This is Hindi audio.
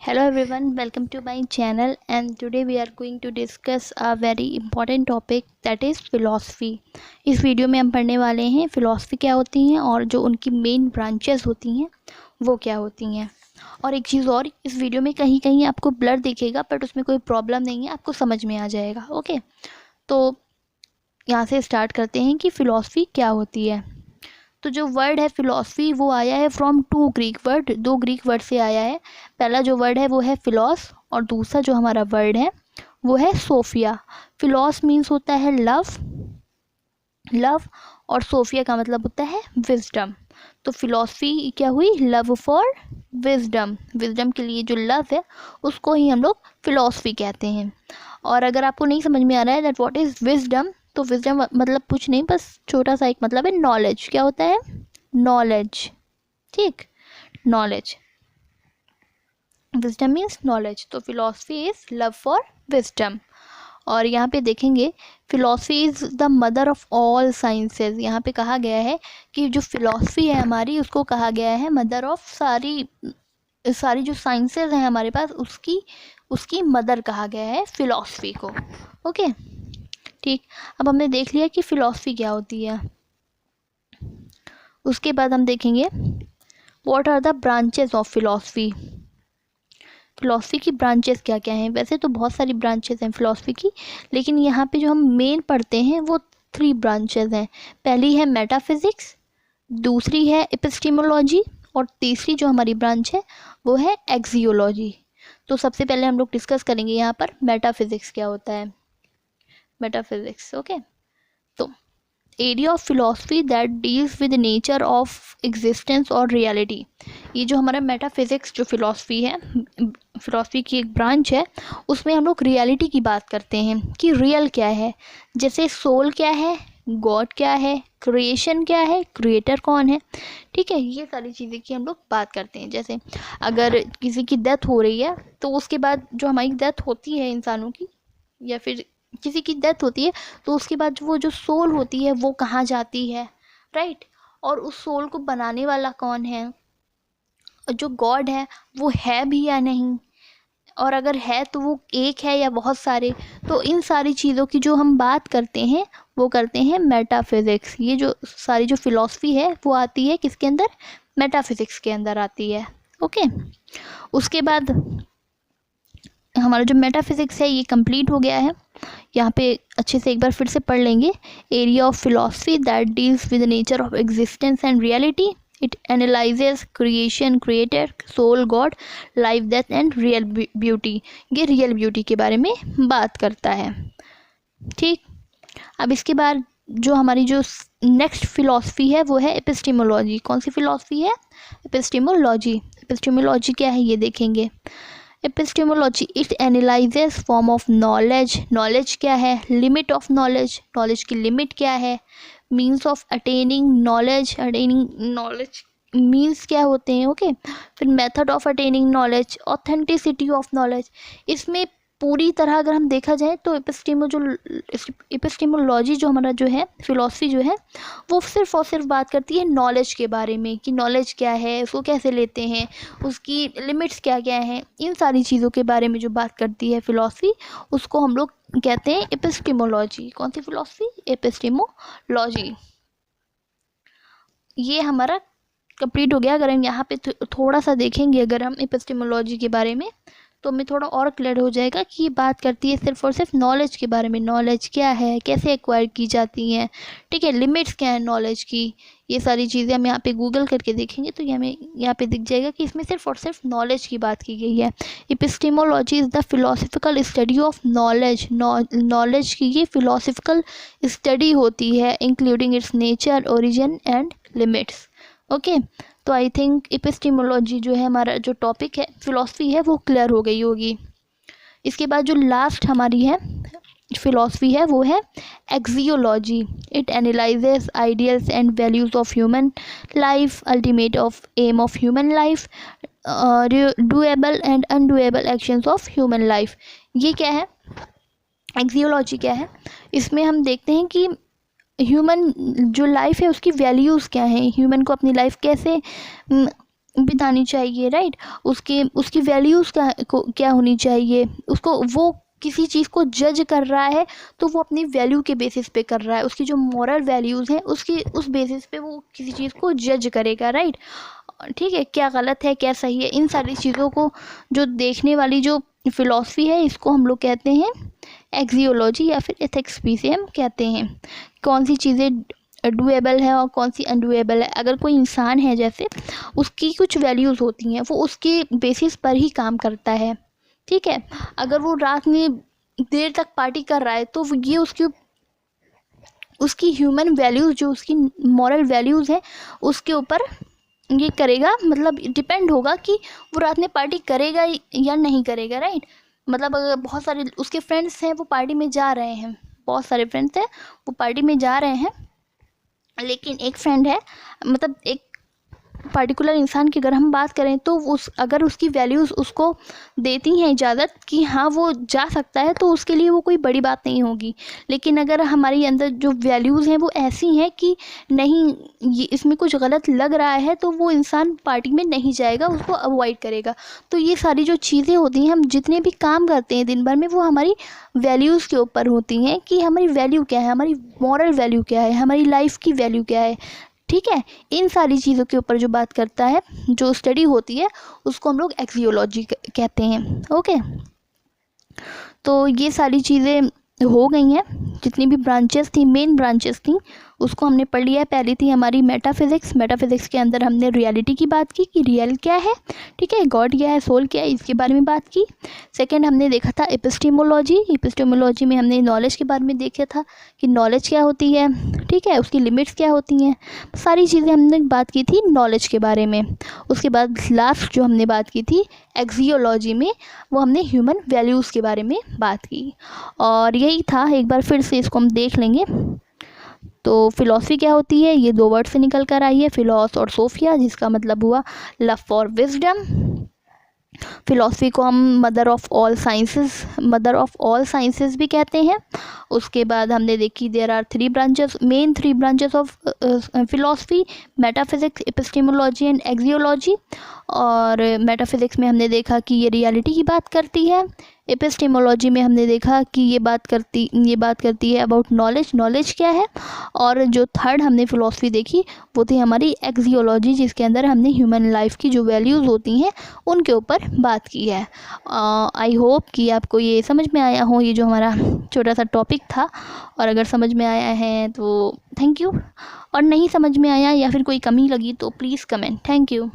Hello everyone, welcome to my channel and today we are going to discuss a very important topic that is philosophy। इस वीडियो में हम पढ़ने वाले हैं philosophy क्या होती हैं और जो उनकी मेन ब्रांचेस होती हैं वो क्या होती हैं। और एक चीज़ और, इस वीडियो में कहीं कहीं आपको ब्लर दिखेगा बट उसमें कोई प्रॉब्लम नहीं है, आपको समझ में आ जाएगा। ओके, तो यहाँ से स्टार्ट करते हैं कि फ़िलॉसफी क्या होती है। तो जो वर्ड है फ़िलॉसफी वो आया है फ्रॉम टू ग्रीक वर्ड, दो ग्रीक वर्ड से आया है। पहला जो वर्ड है वो है फिलॉस और दूसरा जो हमारा वर्ड है वो है सोफिया। फिलॉस मीन्स होता है लव और सोफिया का मतलब होता है विजडम। तो फिलॉसफी क्या हुई, लव फॉर विजडम। विजडम के लिए जो लव है उसको ही हम लोग फिलॉसफी कहते हैं। और अगर आपको नहीं समझ में आ रहा है दैट व्हाट इज़ विजडम, तो विजडम मतलब कुछ नहीं, बस छोटा सा एक मतलब है नॉलेज। क्या होता है? नॉलेज। ठीक, नॉलेज। Wisdom means knowledge. तो philosophy is love for wisdom. और यहाँ पे देखेंगे philosophy is the mother of all sciences. यहाँ पे कहा गया है कि जो फिलॉसफी है हमारी उसको कहा गया है मदर ऑफ सारी जो साइंसेज हैं हमारे पास, उसकी मदर कहा गया है फिलॉसफी को। ओके, ठीक। अब हमने देख लिया कि फ़िलॉसफी क्या होती है। उसके बाद हम देखेंगे what are the branches of philosophy. Philosophy की ब्रांचेस क्या क्या हैं? वैसे तो बहुत सारी ब्रांचेस हैं फ़िलॉसफी की, लेकिन यहाँ पे जो हम मेन पढ़ते हैं वो 3 ब्रांचेस हैं। पहली है मेटाफिज़िक्स, दूसरी है एपिस्टेमोलॉजी और तीसरी जो हमारी ब्रांच है वो है एक्सियोलॉजी। तो सबसे पहले हम लोग डिस्कस करेंगे यहाँ पर मेटाफिज़िक्स क्या होता है। Metaphysics, okay. तो area of philosophy that deals with nature of existence और रियलिटी। ये जो हमारा मेटाफिज़िक्स जो फिलॉसफी है, फिलॉसफी की एक ब्रांच है, उसमें हम लोग रियलिटी की बात करते हैं कि रियल क्या है। जैसे सोल क्या है, गॉड क्या है, क्रिएशन क्या है, क्रिएटर कौन है। ठीक है, ये सारी चीज़ें की हम लोग बात करते हैं। जैसे अगर किसी की डेथ हो रही है तो उसके बाद जो हमारी डेथ होती है इंसानों की, या फिर किसी की डेथ होती है तो उसके बाद वो जो सोल होती है वो कहाँ जाती है, राइट। और उस सोल को बनाने वाला कौन है, और जो गॉड है वो है भी या नहीं, और अगर है तो वो एक है या बहुत सारे। तो इन सारी चीज़ों की जो हम बात करते हैं वो करते हैं मेटाफिज़िक्स। ये जो सारी जो फिलॉसफी है वो आती है किसके अंदर? मेटाफिज़िक्स के अंदर आती है। ओके, उसके बाद हमारा जो मेटाफिज़िक्स है ये कंप्लीट हो गया है। यहाँ पे अच्छे से एक बार फिर से पढ़ लेंगे। Area of philosophy that deals with nature of existence and reality. It analyses creation, creator, soul, god, life, death and real beauty. ये रियल ब्यूटी के बारे में बात करता है। ठीक, अब इसके बाद जो हमारी जो नेक्स्ट फिलॉसफी है वो है एपिस्टेमोलॉजी। कौन सी फिलॉसफी है? एपिस्टेमोलॉजी। एपिस्टेमोलॉजी क्या है ये देखेंगे। Epistemology it analyses form of knowledge. Knowledge क्या है? Limit of knowledge. नॉलेज की लिमिट क्या है? Means of attaining knowledge. Attaining knowledge means क्या होते हैं, ओके। फिर method of attaining knowledge, authenticity of knowledge. इसमें पूरी तरह अगर हम देखा जाए तो एपिस्टेमोलॉजी जो हमारा जो है फिलॉसफी जो है वो सिर्फ और सिर्फ बात करती है नॉलेज के बारे में कि नॉलेज क्या है, उसको कैसे लेते हैं, उसकी लिमिट्स क्या क्या हैं। इन सारी चीज़ों के बारे में जो बात करती है फिलॉसफी उसको हम लोग कहते हैं एपिस्टेमोलॉजी। कौन सी फिलॉसफी? एपिस्टेमोलॉजी। ये हमारा कंप्लीट हो गया। अगर हम यहाँ पे थोड़ा सा देखेंगे अगर हम एपिस्टेमोलॉजी के बारे में तो हमें थोड़ा और क्लियर हो जाएगा कि ये बात करती है सिर्फ और सिर्फ नॉलेज के बारे में। नॉलेज क्या है, कैसे एक्वायर की जाती हैं, ठीक है, लिमिट्स क्या है नॉलेज की। ये सारी चीज़ें हम यहाँ पे गूगल करके देखेंगे तो ये हमें यहाँ पे दिख जाएगा कि इसमें सिर्फ और सिर्फ नॉलेज की बात की गई है। Epistemology is the philosophical study of knowledge. Knowledge की ये फिलोसफिकल स्टडी होती है including it's nature, origin and limits. Okay, तो आई थिंक एपिस्टेमोलॉजी जो है हमारा जो टॉपिक है फिलॉसफी है वो क्लियर हो गई होगी। इसके बाद जो लास्ट हमारी है फिलॉसफी है वो है axiology. It analyses ideals and values of human life, ultimate of aim of human life, doable and undoable actions of human life. ये क्या है? एक्सियोलॉजी क्या है? इसमें हम देखते हैं कि ह्यूमन जो लाइफ है उसकी वैल्यूज़ क्या हैं, ह्यूमन को अपनी लाइफ कैसे बितानी चाहिए, राइट। उसकी वैल्यूज़ क्या होनी चाहिए, उसको वो किसी चीज़ को जज कर रहा है तो वो अपनी वैल्यू के बेसिस पे कर रहा है, उसकी जो मॉरल वैल्यूज़ हैं उसकी उस बेसिस पे वो किसी चीज़ को जज करेगा, राइट। ठीक है, क्या गलत है क्या सही है, इन सारी चीज़ों को जो देखने वाली जो फिलॉसफी है, इसको हम लोग कहते हैं एक्सियोलॉजी या फिर एथिक्स भी से हम कहते हैं। कौन सी चीज़ें डुएबल है और कौन सी अनडुएबल है। अगर कोई इंसान है जैसे, उसकी कुछ वैल्यूज़ होती हैं, वो उसके बेसिस पर ही काम करता है, ठीक है। अगर वो रात में देर तक पार्टी कर रहा है तो ये उसकी ह्यूमन वैल्यूज़, जो उसकी मॉरल वैल्यूज़ हैं, उसके ऊपर ये करेगा, मतलब डिपेंड होगा कि वो रात में पार्टी करेगा या नहीं करेगा, राइट। मतलब अगर बहुत सारे उसके फ्रेंड्स हैं, वो पार्टी में जा रहे हैं, बहुत सारे फ्रेंड्स हैं, वो पार्टी में जा रहे हैं, लेकिन एक फ्रेंड है, मतलब एक पर्टिकुलर इंसान की अगर हम बात करें तो अगर उसकी वैल्यूज़ उसको देती हैं इजाज़त कि हाँ वो जा सकता है, तो उसके लिए वो कोई बड़ी बात नहीं होगी। लेकिन अगर हमारे अंदर जो वैल्यूज़ हैं वो ऐसी हैं कि नहीं, ये इसमें कुछ गलत लग रहा है, तो वो इंसान पार्टी में नहीं जाएगा, उसको अवॉइड करेगा। तो ये सारी जो चीज़ें होती हैं, हम जितने भी काम करते हैं दिन भर में, वो हमारी वैल्यूज़ के ऊपर होती हैं कि हमारी वैल्यू क्या है, हमारी मॉरल वैल्यू क्या है, हमारी लाइफ की वैल्यू क्या है, ठीक है। इन सारी चीज़ों के ऊपर जो बात करता है, जो स्टडी होती है, उसको हम लोग एक्सियोलॉजी कहते हैं, ओके। तो ये सारी चीज़ें हो गई हैं, जितनी भी ब्रांचेस थी, मेन ब्रांचेस थी, उसको हमने पढ़ लिया है। पहली थी हमारी मेटाफिज़िक्स। मेटाफिज़िक्स के अंदर हमने रियलिटी की बात की कि रियल क्या है, ठीक है, गॉड क्या है, सोल क्या है, इसके बारे में बात की। सेकंड हमने देखा था एपिस्टेमोलॉजी। एपिस्टेमोलॉजी में हमने नॉलेज के बारे में देखा था कि नॉलेज क्या होती है, ठीक है, उसकी लिमिट्स क्या होती हैं, सारी चीज़ें हमने बात की थी नॉलेज के बारे में। उसके बाद लास्ट जो हमने बात की थी एक्सियोलॉजी में, वो हमने ह्यूमन वैल्यूज़ के बारे में बात की। और यही था, एक बार फिर से इसको हम देख लेंगे। तो फ़िलॉसफी क्या होती है, ये दो वर्ड से निकल कर आई है, फ़िलॉस और सोफिया, जिसका मतलब हुआ लव फॉर विजडम। फ़िलॉसफी को हम मदर ऑफ़ ऑल साइंसेस भी कहते हैं। उसके बाद हमने देखी there are main three branches of philosophy: metaphysics, epistemology and axiology. और मेटाफिज़िक्स में हमने देखा कि ये रियलिटी की बात करती है। एपिस्टेमोलॉजी में हमने देखा कि ये बात करती है अबाउट नॉलेज क्या है। और जो थर्ड हमने फ़िलॉसफी देखी वो थी हमारी एक्सियोलॉजी, जिसके अंदर हमने ह्यूमन लाइफ की जो वैल्यूज़ होती हैं उनके ऊपर बात की है। आई होप कि आपको ये समझ में आया हो, ये जो हमारा छोटा सा टॉपिक था। और अगर समझ में आया है तो थैंक यू, और नहीं समझ में आया या फिर कोई कमी लगी तो प्लीज़ कमेंट। Thank you.